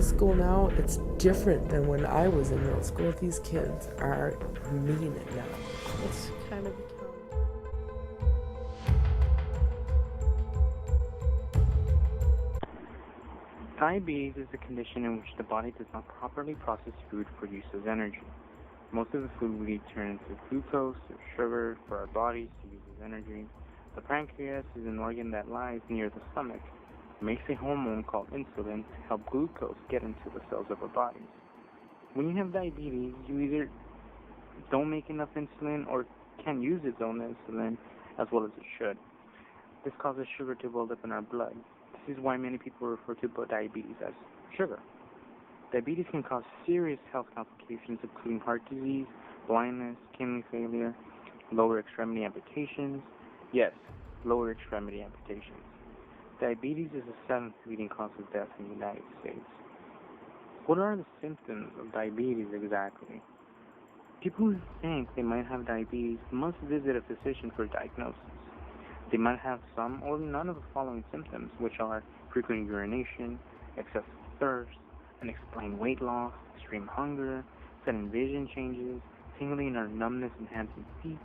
school now, it's different than when I was in middle school. These kids are mean now. It's kind of become. Diabetes is a condition in which the body does not properly process food for use as energy. Most of the food we eat turns into glucose or sugar for our bodies to use as energy. The pancreas is an organ that lies near the stomach. It makes a hormone called insulin to help glucose get into the cells of our bodies. When you have diabetes, you either don't make enough insulin or can't use its own insulin as well as it should. This causes sugar to build up in our blood. This is why many people refer to diabetes as sugar. Diabetes can cause serious health complications including heart disease, blindness, kidney failure, lower extremity amputations. Yes, lower extremity amputations. Diabetes is the seventh leading cause of death in the United States. What are the symptoms of diabetes exactly? People who think they might have diabetes must visit a physician for diagnosis. They might have some or none of the following symptoms, which are frequent urination, excessive thirst, unexplained weight loss, extreme hunger, sudden vision changes, tingling or numbness in hands and feet,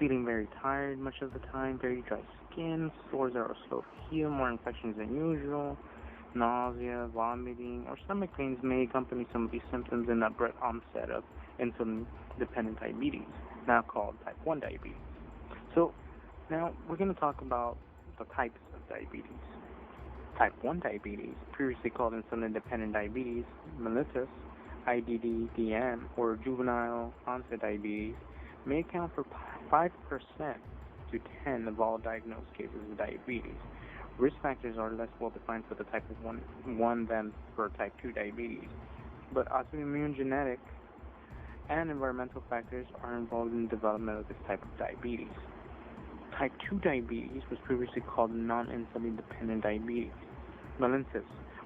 feeling very tired much of the time, very dry skin, sores that are slow to heal, more infections than usual, nausea, vomiting, or stomach pains may accompany some of these symptoms in the abrupt onset of insulin-dependent diabetes, now called type 1 diabetes. So, now we're going to talk about the types of diabetes. Type 1 diabetes, previously called insulin-dependent diabetes, mellitus, IDD-DM, or juvenile onset diabetes, may account for 5% to 10% of all diagnosed cases of diabetes. Risk factors are less well defined for the type of 1 than for type 2 diabetes, but autoimmune, genetic, and environmental factors are involved in the development of this type of diabetes. Type 2 diabetes was previously called non-insulin dependent diabetes, mellitus,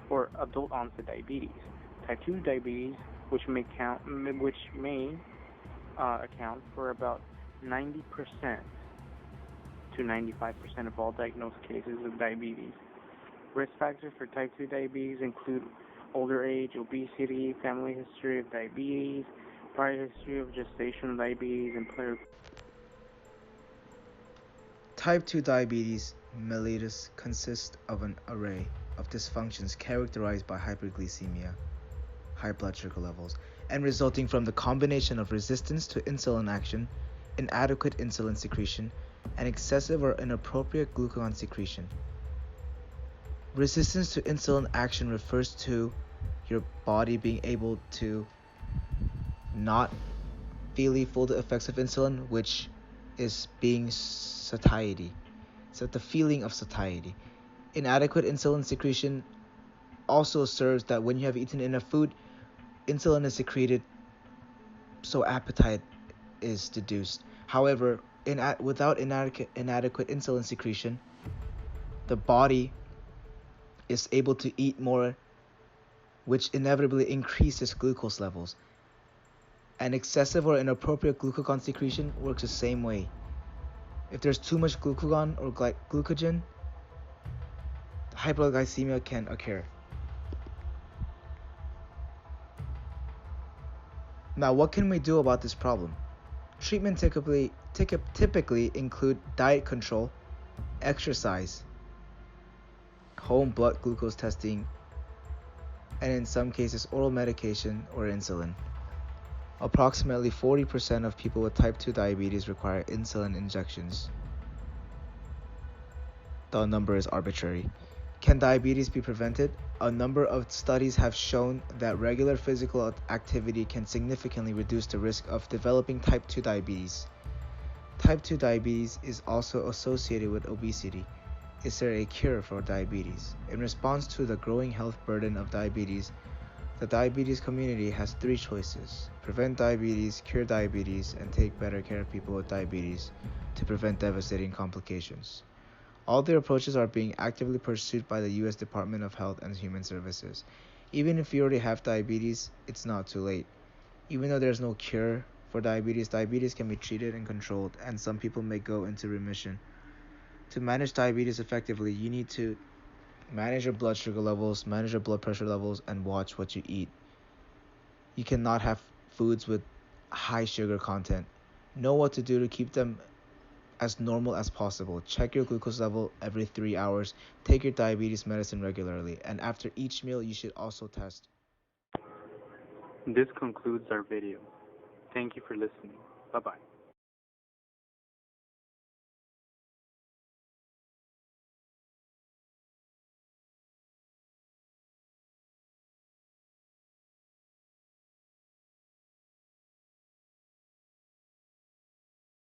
or adult onset diabetes. Type 2 diabetes, which may account for about 90% to 95% of all diagnosed cases of diabetes. Risk factors for type 2 diabetes include older age, obesity, family history of diabetes, prior history of gestational diabetes, and player. Type 2 diabetes mellitus consists of an array of dysfunctions characterized by hyperglycemia, high blood sugar levels, and resulting from the combination of resistance to insulin action, inadequate insulin secretion, and excessive or inappropriate glucagon secretion. Resistance to insulin action refers to your body being able to not fully feel the effects of insulin, which is being satiety. So the feeling of satiety. Inadequate insulin secretion also serves that when you have eaten enough food, insulin is secreted, so appetite is deduced. However, without inadequate insulin secretion, the body is able to eat more, which inevitably increases glucose levels. And excessive or inappropriate glucagon secretion works the same way. If there's too much glucagon or glycogen, hypoglycemia can occur. Now, what can we do about this problem? Treatment typically include diet control, exercise, home blood glucose testing, and in some cases oral medication or insulin. Approximately 40% of people with type 2 diabetes require insulin injections. The number is arbitrary. Can diabetes be prevented? A number of studies have shown that regular physical activity can significantly reduce the risk of developing type 2 diabetes. Type 2 diabetes is also associated with obesity. Is there a cure for diabetes? In response to the growing health burden of diabetes, the diabetes community has three choices: prevent diabetes, cure diabetes, and take better care of people with diabetes to prevent devastating complications. All the approaches are being actively pursued by the U.S. Department of Health and Human Services. Even if you already have diabetes, it's not too late. Even though there's no cure for diabetes, diabetes can be treated and controlled, and some people may go into remission. To manage diabetes effectively, you need to Manage your blood sugar levels, manage your blood pressure levels, and watch what you eat. You cannot have foods with high sugar content. Know what to do to keep them as normal as possible. Check your glucose level every 3 hours. Take your diabetes medicine regularly. And after each meal, you should also test. This concludes our video. Thank you for listening. Bye-bye.